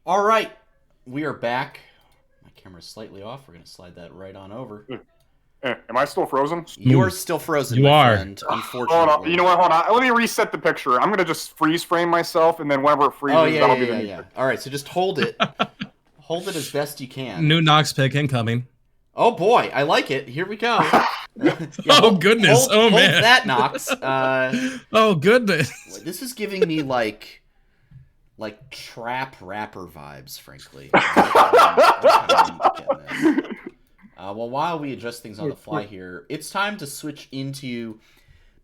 All right, we are back. My camera's slightly off. We're going to slide that right on over. Am I still frozen? You are still frozen, You my are. friend, Hold unfortunately. on. You know what? Hold on. Let me reset the picture. I'm going to just freeze frame myself, and then whenever it freezes, that'll be the new picture. All right, so just hold it. Hold it as best you can. New Knox pick incoming. Oh, boy. I like it. Here we go. Goodness. Hold Man. that, Knox. Oh, goodness. This is giving me, like trap rapper vibes, frankly. Well, while we adjust things on the fly here, it's time to switch into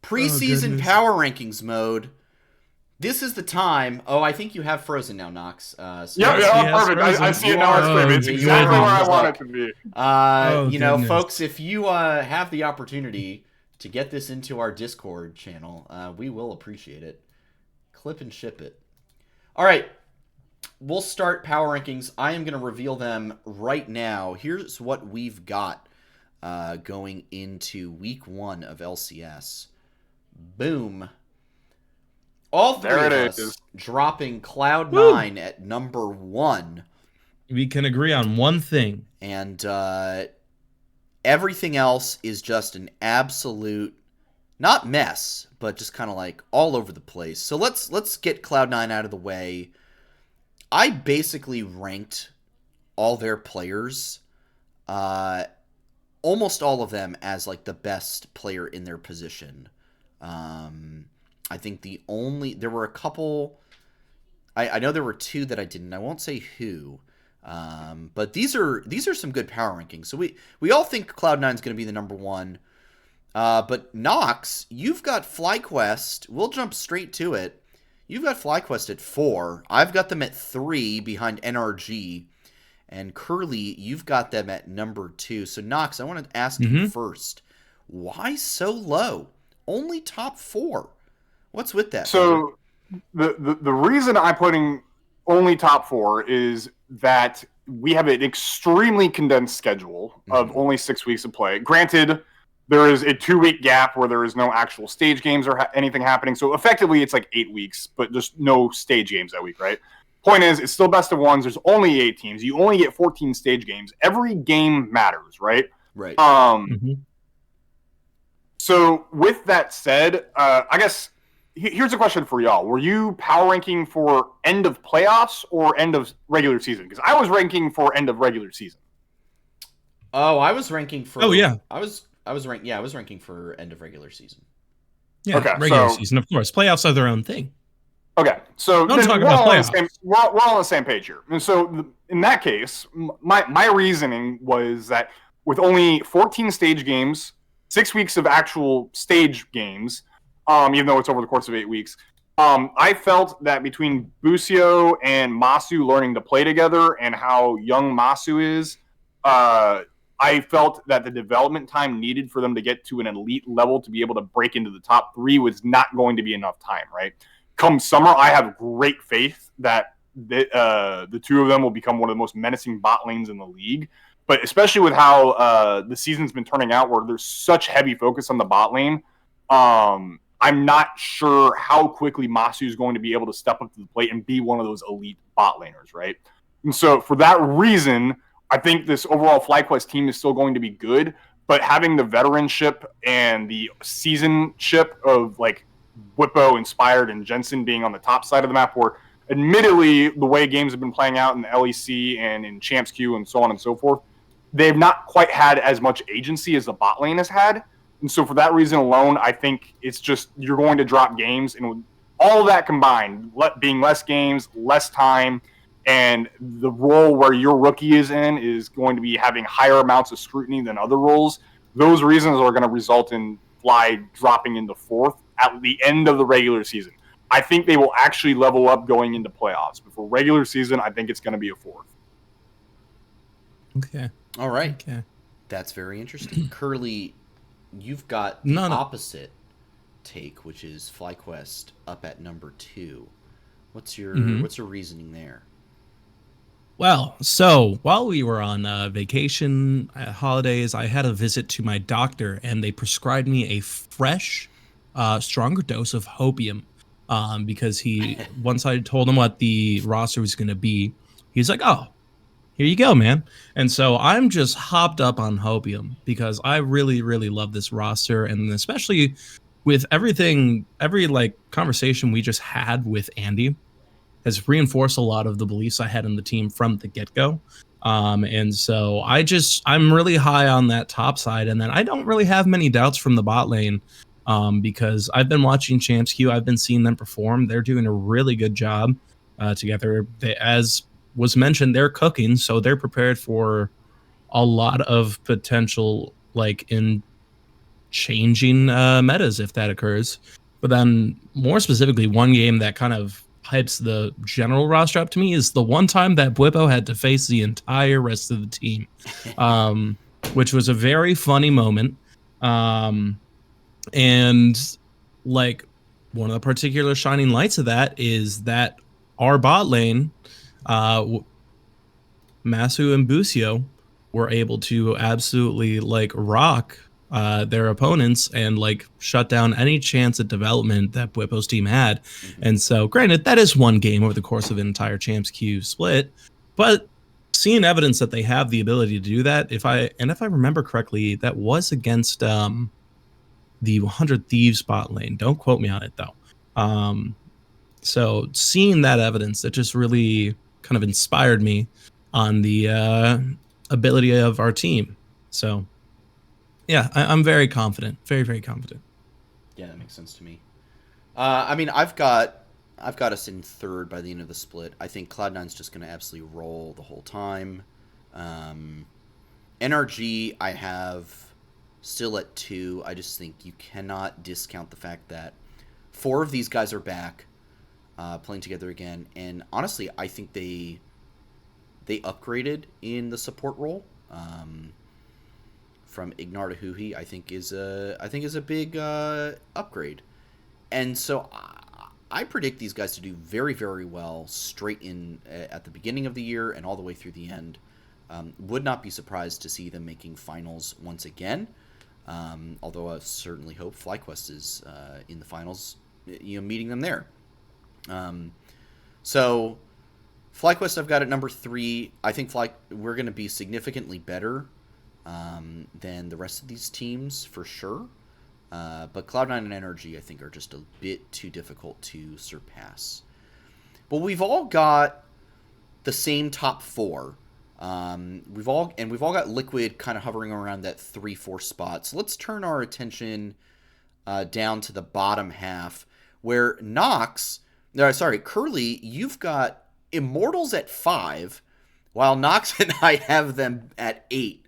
preseason power rankings mode. This is the time. Oh, I think you have frozen now, Knox. Perfect. I see it now. It's frame. It's exactly where I want it to be. Folks, if you have the opportunity to get this into our Discord channel, we will appreciate it. Clip and ship it. All right. We'll start power rankings. I am going to reveal them right now. Here's what we've got going into week 1 of LCS. Boom. All three of us dropping Cloud9 at number 1. We can agree on one thing. And everything else is just an absolute, not mess, but just kind of like all over the place. So let's get Cloud9 out of the way. I basically ranked all their players, almost all of them, as like the best player in their position. I think there were a couple, I know there were 2 that I didn't. I won't say who, but these are some good power rankings. So we all think Cloud9 is going to be the number 1. But Nox, you've got FlyQuest. We'll jump straight to it. You've got FlyQuest at 4. I've got them at 3 behind NRG. And Curly, you've got them at number 2. So, Nox, I want to ask you first, why so low? Only top 4. What's with that? So, the reason I'm putting only top 4 is that we have an extremely condensed schedule of only 6 weeks of play. Granted, there is a 2-week gap where there is no actual stage games or anything happening. So effectively, it's like 8 weeks, but just no stage games that week, right? Point is, it's still best of ones. There's only 8 teams. You only get 14 stage games. Every game matters, right? Right. So with that said, I guess here's a question for y'all. Were you power ranking for end of playoffs or end of regular season? Because I was ranking for end of regular season. Oh, I was ranking for... Oh, yeah. I was ranking for end of regular season. Yeah, okay, regular season, of course. Playoffs are their own thing. Okay, so don't talk about playoffs. We're on the same page here. And so in that case, my reasoning was that with only 14 stage games, 6 weeks of actual stage games, even though it's over the course of 8 weeks, I felt that between Busio and Masu learning to play together and how young Masu is, I felt that the development time needed for them to get to an elite level to be able to break into the top 3 was not going to be enough time, right? Come summer, I have great faith that the 2 of them will become one of the most menacing bot lanes in the league. But especially with how the season's been turning out, where there's such heavy focus on the bot lane, I'm not sure how quickly Masu is going to be able to step up to the plate and be one of those elite bot laners, right? And so for that reason, I think this overall FlyQuest team is still going to be good, but having the veteranship and the seasonship of like Whippo, Inspired, and Jensen being on the top side of the map, where admittedly the way games have been playing out in the LEC and in Champs Queue and so on and so forth, they've not quite had as much agency as the bot lane has had. And so for that reason alone, I think it's just you're going to drop games. And with all of that combined, being less games, less time, and the role where your rookie is in is going to be having higher amounts of scrutiny than other roles, those reasons are going to result in Fly dropping into 4th at the end of the regular season. I think they will actually level up going into playoffs. But for regular season, I think it's going to be a 4th. Okay. All right. Okay. That's very interesting. Curly, you've got the opposite take, which is FlyQuest up at number 2. What's your reasoning there? Well, so while we were on vacation, holidays, I had a visit to my doctor, and they prescribed me a fresh, stronger dose of hopium because once I told him what the roster was going to be, He's like, oh, here you go, man. And so I'm just hopped up on Hopium because I really, really love this roster. And especially with everything, every like conversation we just had with Andy has reinforced a lot of the beliefs I had in the team from the get-go. And so I'm really high on that top side. And then I don't really have many doubts from the bot lane because I've been watching Champs Q. I've been seeing them perform. They're doing a really good job together. As was mentioned, they're cooking, so they're prepared for a lot of potential, like in changing metas if that occurs. But then, more specifically, one game that kind of hypes the general roster up to me is the one time that Bwipo had to face the entire rest of the team, which was a very funny moment. And like one of the particular shining lights of that is that our bot lane, Masu and Busio, were able to absolutely like rock their opponents and like shut down any chance at development that Bwipo's team had. And so, granted, that is one game over the course of an entire Champs Q split, but seeing evidence that they have the ability to do that, if I remember correctly, that was against the 100 Thieves bot lane. Don't quote me on it though. So seeing that evidence, that just really kind of inspired me on the ability of our team. So yeah, I'm very confident, very, very confident. Yeah, that makes sense to me. I mean, I've got us in third by the end of the split. I think Cloud9's just going to absolutely roll the whole time. NRG, I have still at 2. I just think you cannot discount the fact that 4 of these guys are back, playing together again. And honestly, I think they upgraded in the support role. From Ignar to Huhi, I think is a big upgrade. And so I predict these guys to do very, very well straight in at the beginning of the year and all the way through the end. Would not be surprised to see them making finals once again. Although I certainly hope FlyQuest is in the finals, meeting them there. So FlyQuest I've got at number 3. I think we're going to be significantly better than the rest of these teams for sure. But Cloud9 and NRG I think are just a bit too difficult to surpass. But we've all got the same top 4. We've all got Liquid kind of hovering around that 3-4 spot. So let's turn our attention down to the bottom half where Curly, you've got Immortals at 5, while Nox and I have them at 8,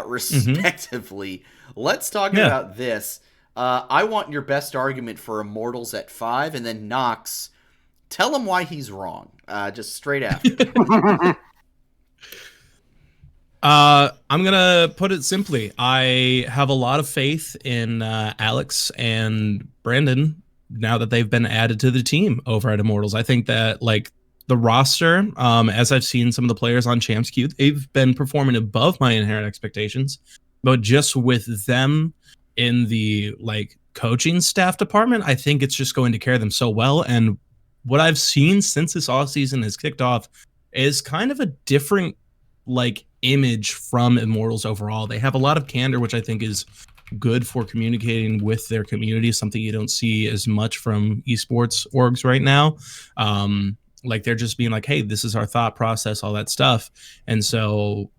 respectively. Let's talk about this. I want your best argument for Immortals at 5, and then Nox, tell him why he's wrong. Just straight after. I'm gonna put it simply. I have a lot of faith in Alex and Brandon now that they've been added to the team over at Immortals. I think that like the roster, as I've seen some of the players on Champs Q, they've been performing above my inherent expectations. But just with them in the like coaching staff department, I think it's just going to carry them so well. And what I've seen since this offseason has kicked off is kind of a different like image from Immortals overall. They have a lot of candor, which I think is good for communicating with their community, something you don't see as much from esports orgs right now. Like they're just being like, hey, this is our thought process, all that stuff. And so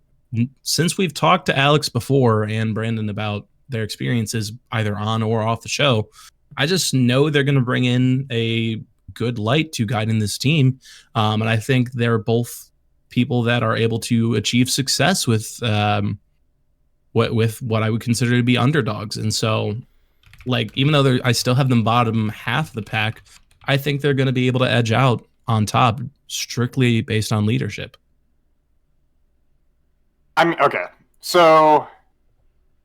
since we've talked to Alex before and Brandon about their experiences either on or off the show, I just know they're going to bring in a good light to guiding this team. And I think they're both people that are able to achieve success with what I would consider to be underdogs. And so, like, even though I still have them bottom half of the pack, I think they're going to be able to edge out on top strictly based on leadership. I mean, okay, so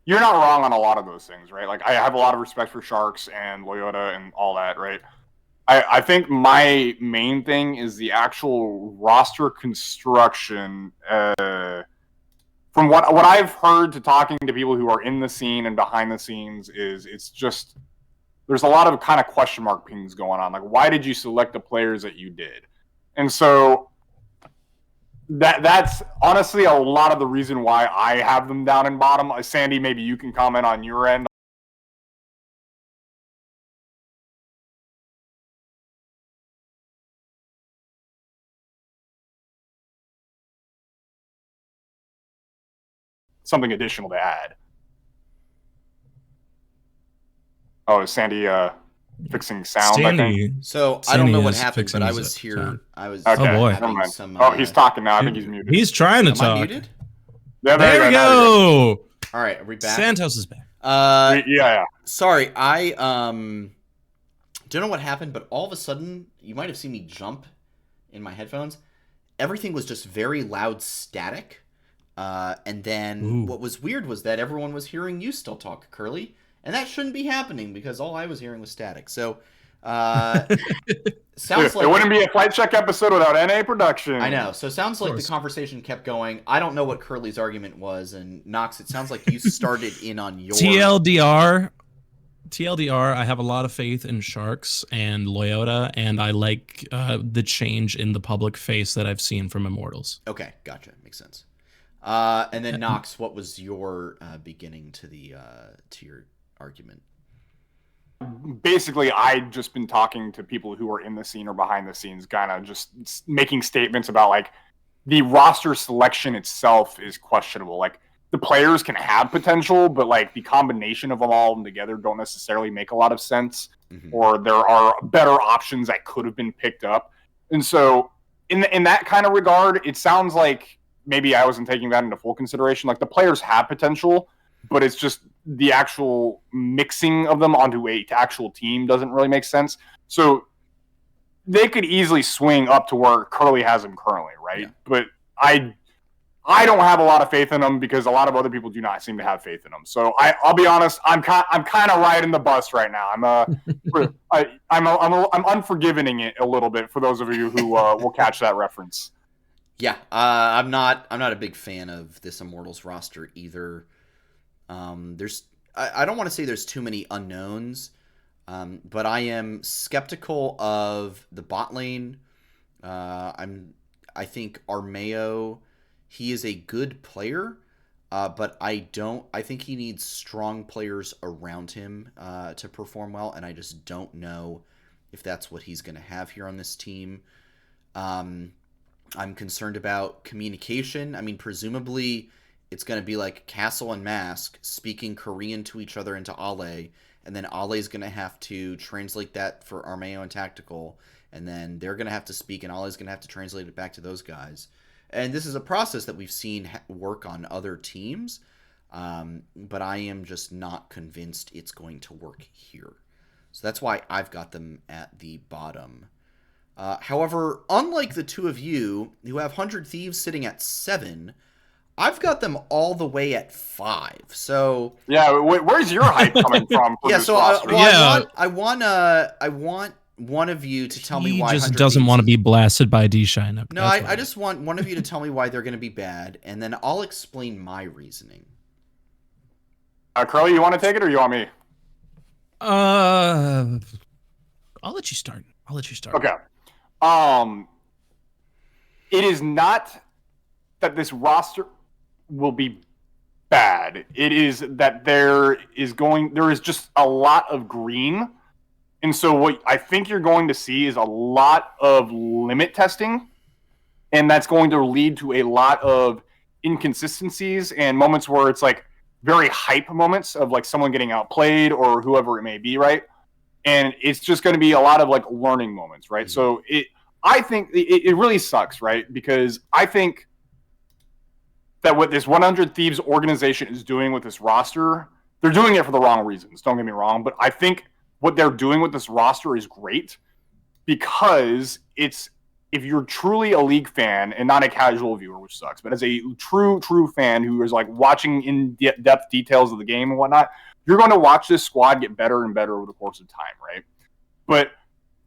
you're not wrong on a lot of those things, right? Like, I have a lot of respect for Sharks and Loyota and all that, right? I think my main thing is the actual roster construction. From what I've heard to talking to people who are in the scene and behind the scenes, is it's just there's a lot of kind of question mark pings going on. Like, why did you select the players that you did? And so That's honestly a lot of the reason why I have them down in bottom. Sandy, maybe you can comment on your end. Something additional to add. Oh, is Sandy fixing sound? I think. Sandy. So I don't Sandy know what is happened, but fixing I his was here. sound. I was Okay, Oh, boy. never having mind. some. Oh, he's talking now. I think he's muted. He's trying to Am talk. I muted? Yeah, There we Now go. All right, are we back? Santos is back. Yeah. Sorry, I don't know what happened, but all of a sudden, you might have seen me jump in my headphones. Everything was just very loud static. And then what was weird was that everyone was hearing you still talk, Curly. And that shouldn't be happening because all I was hearing was static. So, sounds like it wouldn't be a Flight Check episode without NA production. I know. So, sounds like the conversation kept going. I don't know what Curly's argument was. And, Knox, it sounds like you started in on your... TLDR, I have a lot of faith in Sharks and Loyota, and I like the change in the public face that I've seen from Immortals. Okay, gotcha. Makes sense. And then, Knox, what was your beginning to your argument? Basically, I'd just been talking to people who are in the scene or behind the scenes, kind of just making statements about, like, the roster selection itself is questionable. Like, the players can have potential, but, like, the combination of them all together don't necessarily make a lot of sense, or there are better options that could have been picked up. And so, in that kind of regard, it sounds like maybe I wasn't taking that into full consideration. Like, the players have potential, but it's just the actual mixing of them onto a actual team doesn't really make sense. So they could easily swing up to where Curly has them currently, right? Yeah. But I don't have a lot of faith in them because a lot of other people do not seem to have faith in them. So I'll be honest, I'm kind of riding the bus right now. I'm unforgiving it a little bit for those of you who will catch that reference. Yeah, I'm not a big fan of this Immortals roster either. I don't want to say there's too many unknowns, but I am skeptical of the bot lane. I think Armeo, he is a good player, but I think he needs strong players around him to perform well, and I just don't know if that's what he's going to have here on this team. I'm concerned about communication. I mean, presumably it's going to be like Castle and Mask speaking Korean to each other into Ale, and then Ale's going to have to translate that for Armeo and Tactical, and then they're going to have to speak, and Ale's going to have to translate it back to those guys. And this is a process that we've seen work on other teams, but I am just not convinced it's going to work here. So that's why I've got them at the bottom. However, unlike the two of you who have 100 Thieves sitting at 7, I've got them all the way at 5. So yeah, where's your hype coming from? For yeah, this so roster? I want one of you to tell me why. He just doesn't want to be blasted by D-Shine. No, I just want one of you to tell me why they're going to be bad, and then I'll explain my reasoning. Curly, you want to take it or you want me? I'll let you start. Okay. It is not that this roster will be bad. It is that there is just a lot of green. And so what I think you're going to see is a lot of limit testing, and that's going to lead to a lot of inconsistencies and moments where it's like very hype moments of like someone getting outplayed or whoever it may be, right? And it's just going to be a lot of like learning moments, right? So I think it really sucks, right? Because I think that what this 100 Thieves organization is doing with this roster, they're doing it for the wrong reasons. Don't get me wrong, but I think what they're doing with this roster is great because it's, if you're truly a League fan and not a casual viewer, which sucks, but as a true fan who is like watching in depth details of the game and whatnot, you're going to watch this squad get better and better over the course of time, right? But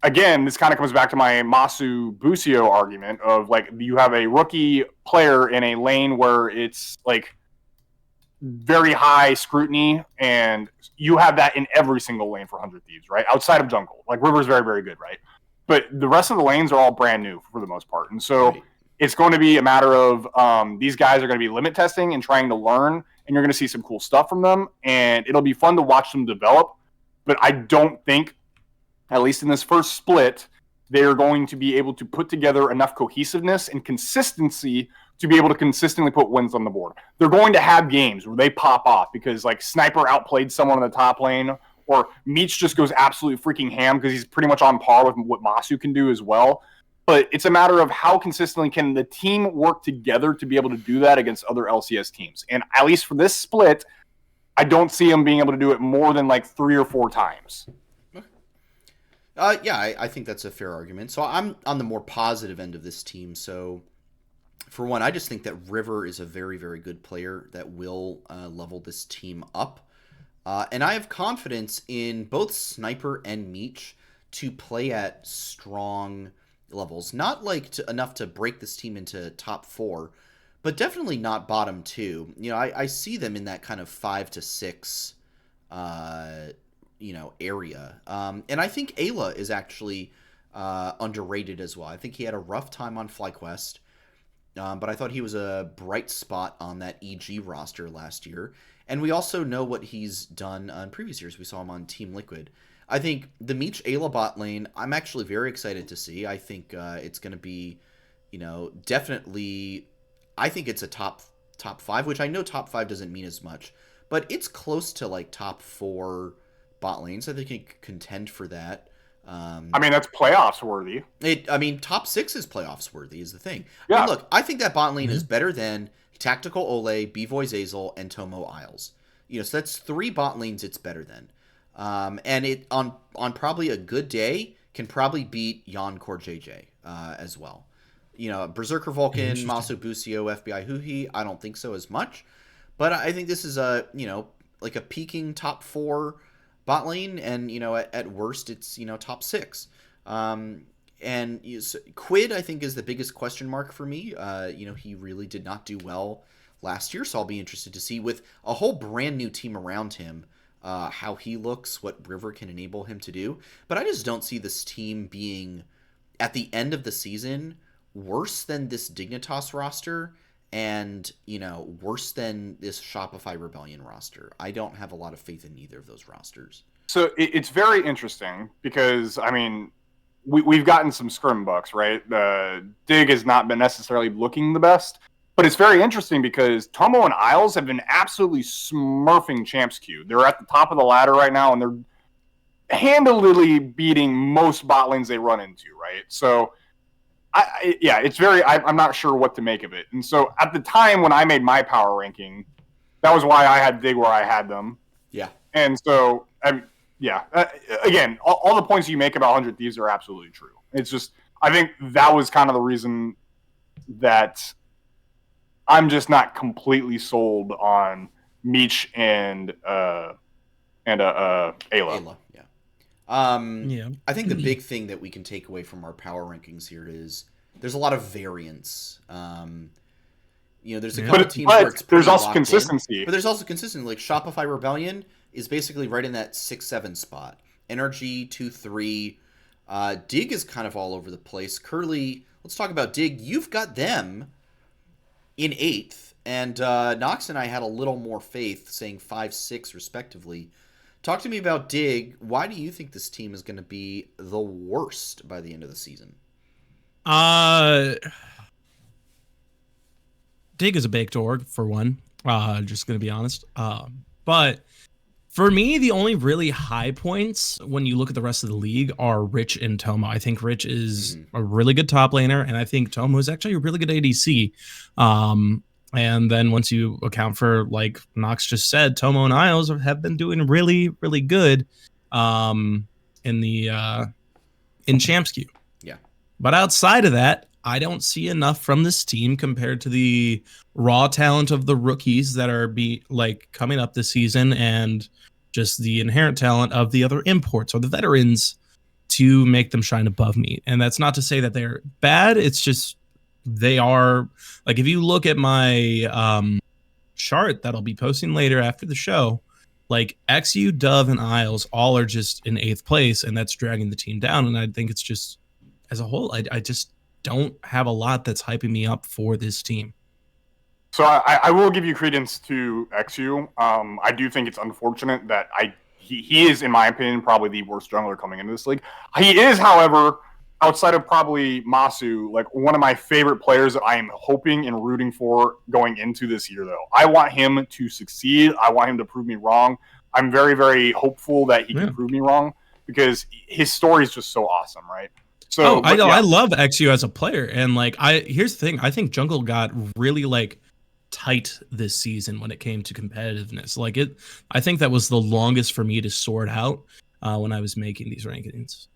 again, this kind of comes back to my Masu Busio argument of like, you have a rookie player in a lane where it's like very high scrutiny, and you have that in every single lane for 100 Thieves, right? Outside of jungle. Like River's very, very good, right? But the rest of the lanes are all brand new for the most part. And so It's going to be a matter of these guys are going to be limit testing and trying to learn, and you're going to see some cool stuff from them, and it'll be fun to watch them develop. But I don't think, at least in this first split, they're going to be able to put together enough cohesiveness and consistency to be able to consistently put wins on the board. They're going to have games where they pop off because like Sniper outplayed someone in the top lane, or Meech just goes absolutely freaking ham because he's pretty much on par with what Masu can do as well. But it's a matter of how consistently can the team work together to be able to do that against other LCS teams. And at least for this split, I don't see them being able to do it more than like 3 or 4 times. Yeah, I think that's a fair argument. So I'm on the more positive end of this team. So for one, I just think that River is a very, very good player that will level this team up. And I have confidence in both Sniper and Meech to play at strong levels. Not like enough to break this team into top 4, but definitely not bottom 2. You know, I see them in that kind of 5 to 6 area. And I think Ayla is actually underrated as well. I think he had a rough time on FlyQuest, but I thought he was a bright spot on that EG roster last year. And we also know what he's done in previous years. We saw him on Team Liquid. I think the Meech Ayla bot lane, I'm actually very excited to see. I think it's going to be, definitely, I think it's a top 5, which I know top 5 doesn't mean as much, but it's close to like top 4 bot lanes. I think it could contend for that. That's playoffs worthy. Top 6 is playoffs worthy is the thing. Yeah. Look, I think that bot lane is better than Tactical Ole, B-Voy Zazel, and Tomo Isles. So that's 3 bot lanes it's better than. And it on probably a good day can probably beat Jan Core JJ as well. Berserker Vulcan, Maso Busio, FBI Huhi, I don't think so as much. But I think this is like a peaking top 4 bot lane, and at worst it's top 6. And Quid, I think, is the biggest question mark for me. He really did not do well last year, so I'll be interested to see with a whole brand new team around him how he looks, what River can enable him to do. But I just don't see this team being, at the end of the season, worse than this Dignitas roster and, worse than this Shopify Rebellion roster. I don't have a lot of faith in either of those rosters. So it's very interesting because, we've gotten some scrim bucks, right? Dig has not been necessarily looking the best, but it's very interesting because Tomo and Isles have been absolutely smurfing Champs Q. They're at the top of the ladder right now, and they're handily beating most bot lanes they run into, right? So, I'm not sure what to make of it. And so at the time when I made my power ranking, that was why I had Dig where I had them. Yeah. And so, again, all the points you make about 100 Thieves are absolutely true. It's just, I think that was kind of the reason that I'm just not completely sold on Meech and Ayla. Ayla, yeah. I think the big thing that we can take away from our power rankings here is there's a lot of variance. There's a couple teams where it's there's also consistency. But there's also consistency. Like Shopify Rebellion is basically right in that 6-7 spot. NRG 2-3. Dig is kind of all over the place. Curly, let's talk about Dig. You've got them in 8th, and Nox and I had a little more faith, saying 5-6 respectively. Talk to me about Dig. Why do you think this team is going to be the worst by the end of the season? Dig is a baked org, for one. Just going to be honest. But for me, the only really high points when you look at the rest of the league are Rich and Tomo. I think Rich is a really good top laner, and I think Tomo is actually a really good ADC. And then once you account for, like Nox just said, Tomo and Isles have been doing really, really good in Champs Queue. Yeah. But outside of that, I don't see enough from this team compared to the raw talent of the rookies that are coming up this season, and just the inherent talent of the other imports or the veterans to make them shine above me. And that's not to say that they're bad. It's just they are, like, if you look at my chart that I'll be posting later after the show, like XU, Dove, and Isles all are just in 8th place, and that's dragging the team down. And I think it's just, as a whole, don't have a lot that's hyping me up for this team. So I will give you credence to XU. I do think it's unfortunate that he is, in my opinion, probably the worst jungler coming into this league. He is, however, outside of probably Masu, like one of my favorite players that I am hoping and rooting for going into this year, though. I want him to succeed. I want him to prove me wrong. I'm very, very hopeful that he can prove me wrong because his story is just so awesome, right? So I know. Yeah. I love XU as a player. And like, here's the thing. I think jungle got really like tight this season when it came to competitiveness. Like I think that was the longest for me to sort out when I was making these rankings.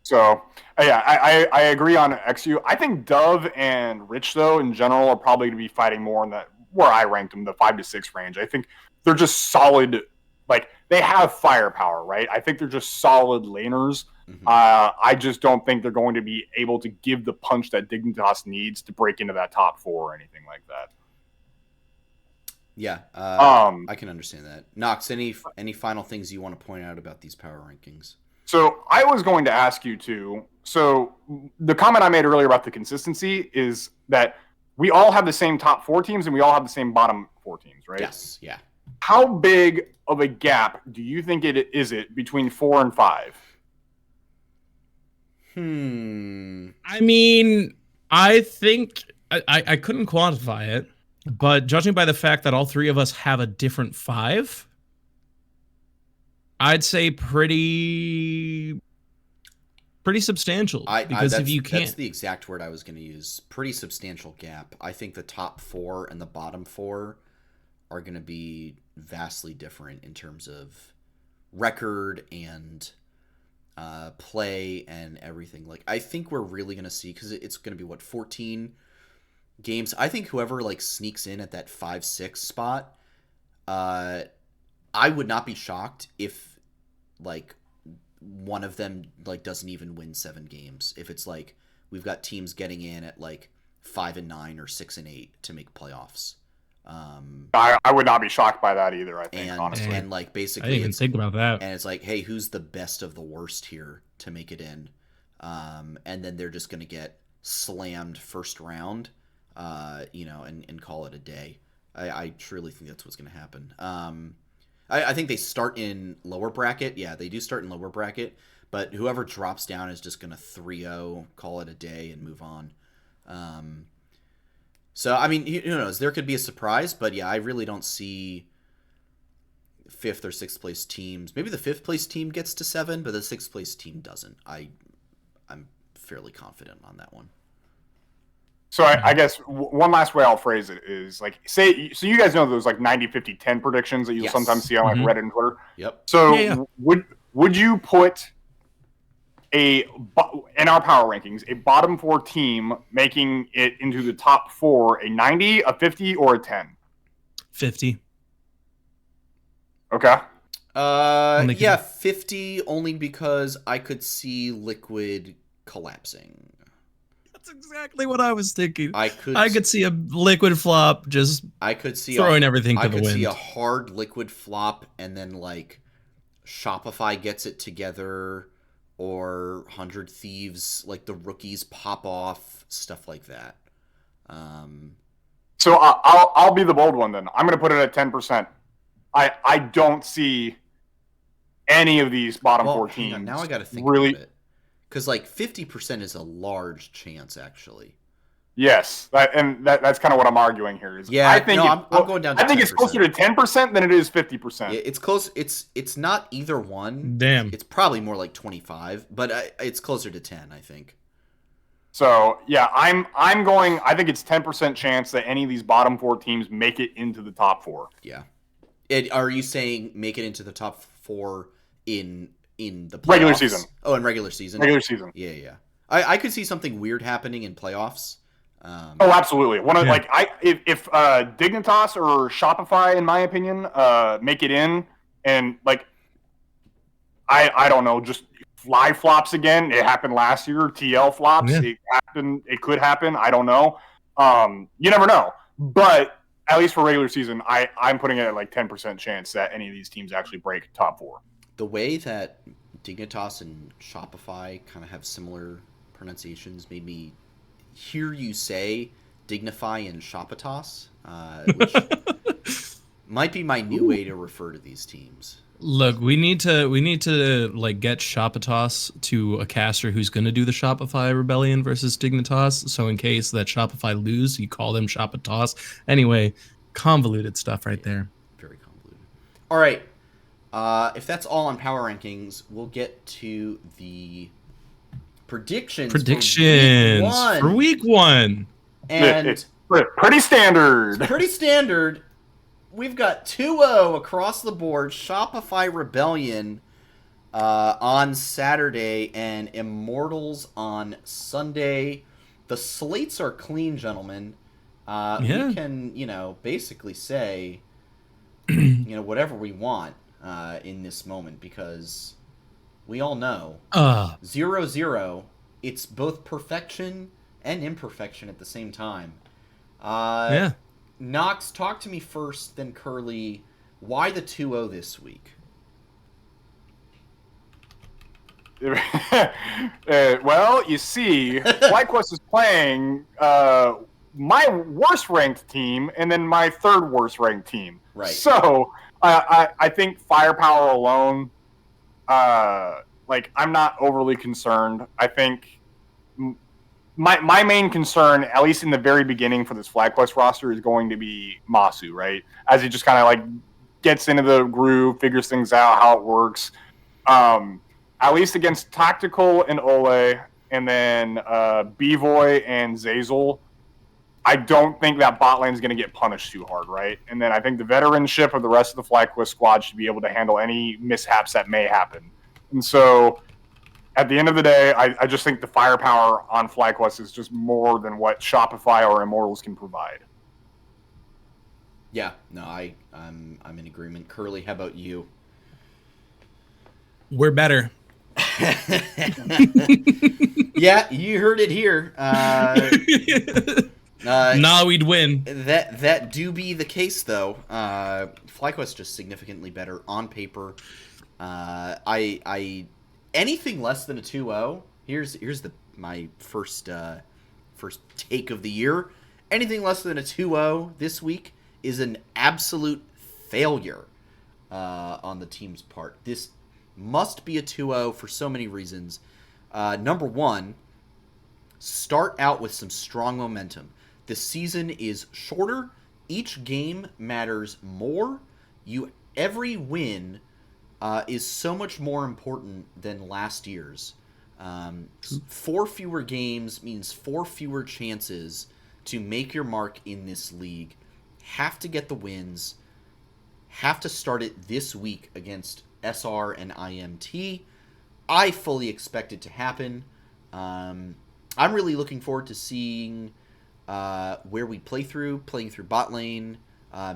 So I agree on XU. I think Dove and Rich, though, in general, are probably going to be fighting more in that where I ranked them, the 5 to 6 range. I think they're just solid. Like, they have firepower, right? I think they're just solid laners. Mm-hmm. I just don't think they're going to be able to give the punch that Dignitas needs to break into that top 4 or anything like that. Yeah, I can understand that. Nox, any final things you want to point out about these power rankings? So I was going to ask you too. So the comment I made earlier about the consistency is that we all have the same top 4 teams and we all have the same bottom 4 teams, right? Yes. Yeah. How big of a gap do you think it is between 4 and 5? I mean, I think I couldn't quantify it, but judging by the fact that all 3 of us have a different 5, I'd say pretty substantial. Because if you can't, that's the exact word I was going to use. Pretty substantial gap. I think the top 4 and the bottom 4 are going to be vastly different in terms of record and play and everything. Like, I think we're really going to see, because it's going to be 14 games. I think whoever like sneaks in at that 5-6 spot, I would not be shocked if like one of them like doesn't even win 7 games. If it's like we've got teams getting in at like 5 and 9 or 6 and 8 to make playoffs. I would not be shocked by that either. I think honestly, and like basically, I didn't even think about that. And it's like, hey, who's the best of the worst here to make it in? And then they're just gonna get slammed first round, and call it a day. I truly think that's what's gonna happen. I think they start in lower bracket. Yeah, they do start in lower bracket, but whoever drops down is just going to 3-0, call it a day, and move on. So, I mean, who knows? There could be a surprise, but yeah, I really don't see 5th or 6th place teams. Maybe the 5th place team gets to 7, but the 6th place team doesn't. I'm fairly confident on that one. So I guess one last way I'll phrase it is like, say, so you guys know those like 90-50-10 predictions that you sometimes see on like Reddit and Twitter. Yep. So would you put in our power rankings a bottom 4 team making it into the top 4 a 90, a 50, or a 10? 50. Okay. Yeah, 50 only because I could see Liquid collapsing. That's exactly what I was thinking. I could see a Liquid flop just throwing everything to the wind. I could see a hard Liquid flop and then like Shopify gets it together, or 100 Thieves, like the rookies pop off, stuff like that. So I'll be the bold one then. I'm going to put it at 10%. I don't see any of these bottom 4 teams. Now I got to think about it. Because, like, 50% is a large chance, actually. Yes, that's kind of what I'm arguing here. I'm going down to 10%. I think it's closer to 10% than it is 50%. Yeah, it's close. It's not either one. Damn. It's probably more like 25, but it's closer to 10, I think. So, yeah, I'm going – I think it's 10% chance that any of these bottom 4 teams make it into the top 4. Yeah. Are you saying make it into the top 4 in the playoffs? Regular season. Oh, in regular season. Regular season. Yeah. I could see something weird happening in playoffs. Absolutely. If Dignitas or Shopify, in my opinion, make it in, and like I don't know, just fly flops again. It happened last year. TL flops. Yeah. It happened. It could happen. I don't know. You never know. But at least for regular season, I'm putting it at like 10% chance that any of these teams actually break top 4. The way that Dignitas and Shopify kind of have similar pronunciations made me hear you say Dignify and Shapatos, which might be my new way to refer to these teams. Look, we need to like get Shapatos to a caster who's going to do the Shopify Rebellion versus Dignitas. So in case that Shopify lose, you call them Shapatos. Anyway, convoluted stuff right there. Very convoluted. All right. If that's all on power rankings, we'll get to the predictions for week one. And it's pretty standard. It's pretty standard. We've got 2-0 across the board. Shopify Rebellion on Saturday and Immortals on Sunday. The slates are clean, gentlemen. We can, basically say, whatever we want in this moment, because we all know 0-0, it's both perfection and imperfection at the same time. Knox, talk to me first, then Curly. Why the 2-0 this week? Well, you see, FlyQuest is playing my worst ranked team and then my third worst ranked team. Right. So I think firepower alone, I'm not overly concerned. I think my main concern, at least in the very beginning for this FlyQuest roster, is going to be Masu, right? As he just kind of gets into the groove, figures things out, how it works. At least against Tactical and Ole, and then Bvoy and Zazel, I don't think that bot lane is going to get punished too hard, right? And then I think the veteranship of the rest of the FlyQuest squad should be able to handle any mishaps that may happen. And so at the end of the day, I just think the firepower on FlyQuest is just more than what Shopify or Immortals can provide. Yeah, no, I'm in agreement. Curly, how about you? We're better. Yeah, you heard it here. We'd win. That do be the case, though. FlyQuest just significantly better on paper. I anything less than a 2-0. Here's my first take of the year. Anything less than a 2-0 this week is an absolute failure on the team's part. This must be a 2-0 for so many reasons. Number one, start out with some strong momentum. The season is shorter. Each game matters more. Every win is so much more important than last year's. 4 fewer games means 4 fewer chances to make your mark in this league. Have to get the wins. Have to start it this week against SR and IMT. I fully expect it to happen. I'm really looking forward to seeing where we playing through bot lane,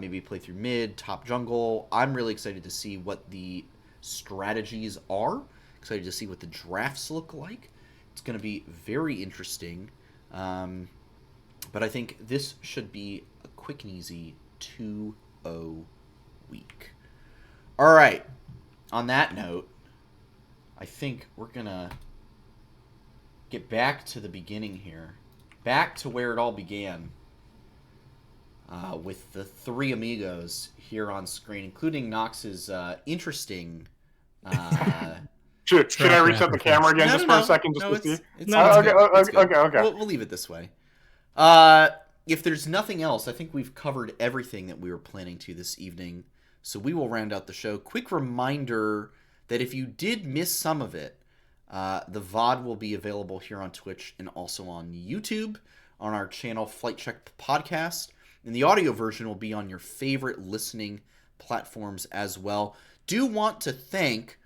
maybe play through mid, top jungle. I'm really excited to see what the strategies are. Excited to see what the drafts look like. It's going to be very interesting. But I think this should be a quick and easy 2-0 week. All right. On that note, I think we're going to get back to the beginning here. Back to where it all began. With the 3 amigos here on screen, including Knox's interesting... Should I reset the camera again for a second? Okay. We'll leave it this way. If there's nothing else, I think we've covered everything that we were planning to this evening. So we will round out the show. Quick reminder that if you did miss some of it, the VOD will be available here on Twitch and also on YouTube on our channel Flight Check Podcast. And the audio version will be on your favorite listening platforms as well. Do want to thank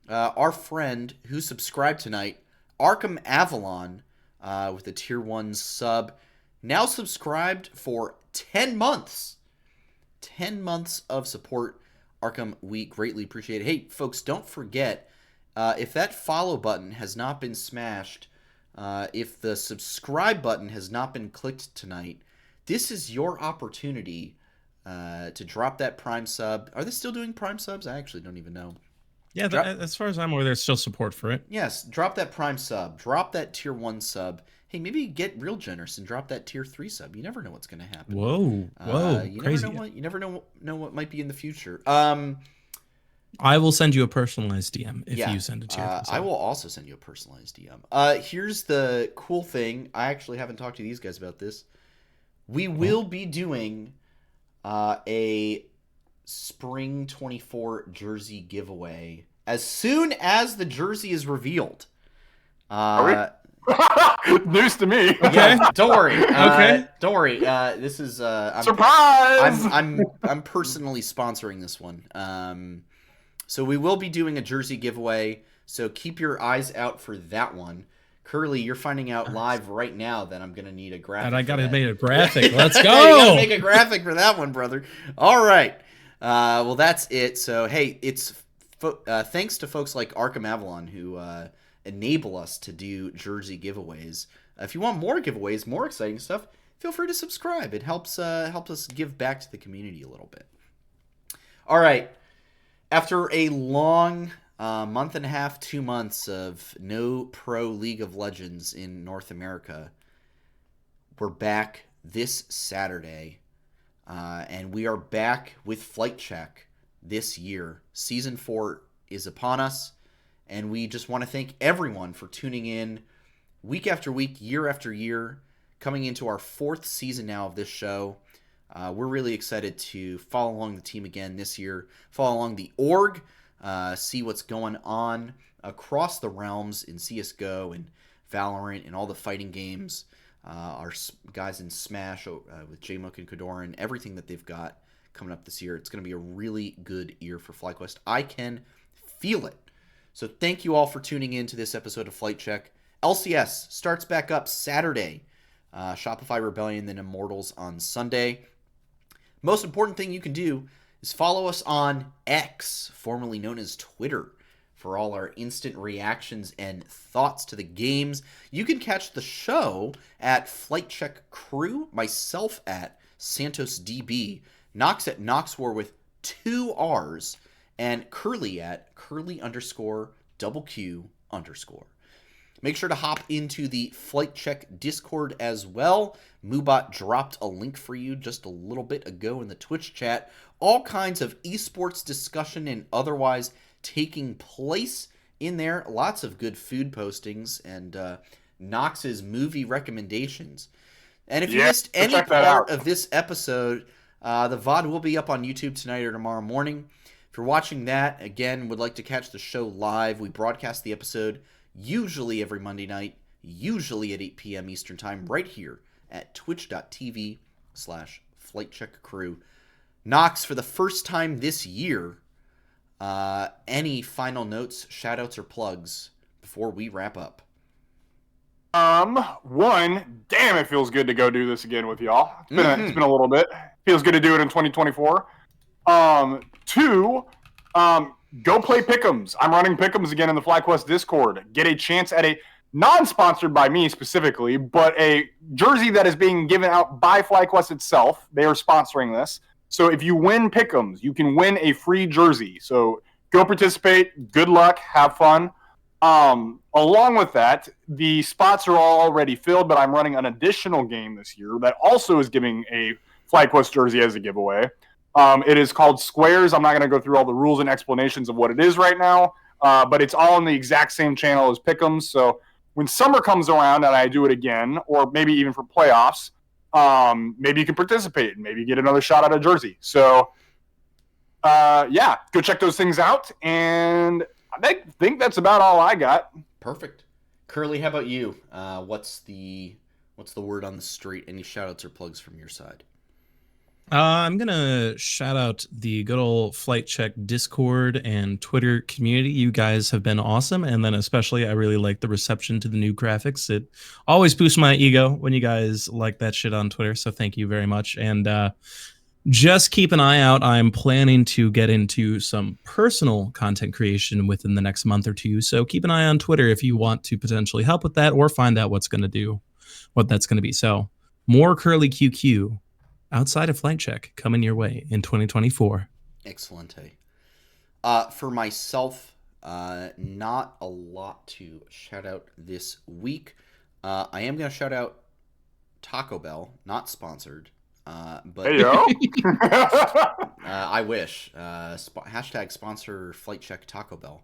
our friend who subscribed tonight, Arkham Avalon, with a Tier 1 sub. Now subscribed for 10 months. 10 months of support. Arkham, we greatly appreciate it. Hey, folks, don't forget, if that follow button has not been smashed, if the subscribe button has not been clicked tonight, this is your opportunity to drop that Prime sub. Are they still doing Prime subs? I actually don't even know. Yeah, as far as I'm aware, there's still support for it. Yes, drop that Prime sub. Drop that Tier 1 sub. Hey, maybe get real generous and drop that Tier 3 sub. You never know what's going to happen. Whoa, you crazy. never know what might be in the future. I will send you a personalized DM if you send a Tier 3 sub. I will also send you a personalized DM. Here's the cool thing. I actually haven't talked to these guys about this. We will be doing a Spring 24 jersey giveaway as soon as the jersey is revealed. News to me. Okay. Don't worry. Okay. Don't worry. This is surprise. I'm personally sponsoring this one. So we will be doing a jersey giveaway. So keep your eyes out for that one. Curly, you're finding out live right now that I'm gonna need a graphic. And I gotta make a graphic. Let's go. You gotta make a graphic for that one, brother. All right. Well, that's it. So hey, it's thanks to folks like Arkham Avalon who enable us to do jersey giveaways. If you want more giveaways, more exciting stuff, feel free to subscribe. It helps us give back to the community a little bit. All right. After a long month and a half, 2 months of no pro League of Legends in North America, we're back this Saturday, and we are back with Flight Check this year. Season 4 is upon us, and we just want to thank everyone for tuning in week after week, year after year, coming into our 4th season now of this show. We're really excited to follow along the team again this year, follow along the org, see what's going on across the realms in CSGO and Valorant and all the fighting games, our guys in Smash with JMook and Kodoran, everything that they've got coming up this year. It's going to be a really good year for FlyQuest. I can feel it. So thank you all for tuning in to this episode of Flight Check. LCS starts back up Saturday. Shopify Rebellion, then Immortals on Sunday. Most important thing you can do is follow us on X, formerly known as Twitter, for all our instant reactions and thoughts to the games. You can catch the show at Flight Check Crew, myself at Santos DB, Nox at Noxwar with 2 R's, and Curly at Curly_QQ_. Make sure to hop into the Flight Check Discord as well. Moobot dropped a link for you just a little bit ago in the Twitch chat. All kinds of esports discussion and otherwise taking place in there. Lots of good food postings and Nox's movie recommendations. And if you missed any part of this episode, the VOD will be up on YouTube tonight or tomorrow morning. If you're watching that, again, would like to catch the show live, we broadcast the episode usually every Monday night, usually at 8 p.m. Eastern Time, right here at twitch.tv/FlightCheckCrew. Nox, for the first time this year, any final notes, shoutouts, or plugs before we wrap up? One, damn, it feels good to go do this again with y'all. It's been a little bit. Feels good to do it in 2024. Two, go play Pick'ems. I'm running Pick'ems again in the FlyQuest Discord. Get a chance at a non-sponsored by me specifically, but a jersey that is being given out by FlyQuest itself. They are sponsoring this. So if you win Pick'ems, you can win a free jersey. So go participate. Good luck. Have fun. Along with that, the spots are all already filled, but I'm running an additional game this year that also is giving a FlyQuest jersey as a giveaway. It is called Squares. I'm not going to go through all the rules and explanations of what it is right now, but it's all on the exact same channel as Pick'ems. So when summer comes around and I do it again, or maybe even for playoffs, maybe you can participate and maybe get another shot at a jersey. So, yeah, go check those things out. And I think that's about all I got. Perfect. Curly, how about you? What's the word on the street? Any shout-outs or plugs from your side? I'm going to shout out the good old Flight Check Discord and Twitter community. You guys have been awesome. And then especially, I really like the reception to the new graphics. It always boosts my ego when you guys like that shit on Twitter. So thank you very much. And just keep an eye out. I'm planning to get into some personal content creation within the next month or two. So keep an eye on Twitter if you want to potentially help with that or find out what that's going to be. So more Curly QQ outside of Flight Check coming your way in 2024. Excellent. For myself, Not a lot to shout out this week. I am going to shout out Taco Bell, not sponsored. But Hey, yo. I wish. Hashtag sponsor Flight Check Taco Bell.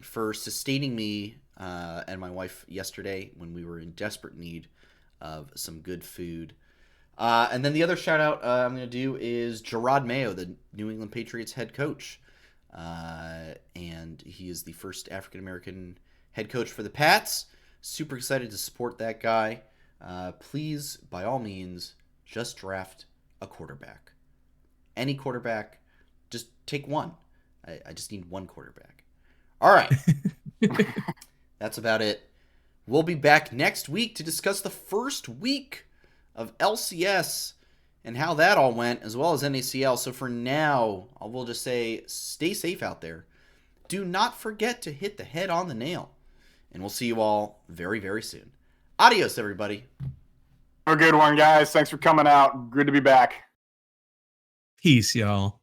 For sustaining me and my wife yesterday when we were in desperate need of some good food. And then the other shout out I'm going to do is Gerard Mayo, the New England Patriots head coach. And he is the first African American head coach for the Pats. Super excited to support that guy. Please, by all means, just draft a quarterback. Any quarterback, just take one. I just need one quarterback. All right. That's about it. We'll be back next week to discuss the first week of LCS and how that all went, as well as NACL. So for now, I will just say, stay safe out there. Do not forget to hit the head on the nail. And we'll see you all very, very soon. Adios, everybody. Have a good one, guys. Thanks for coming out. Good to be back. Peace, y'all.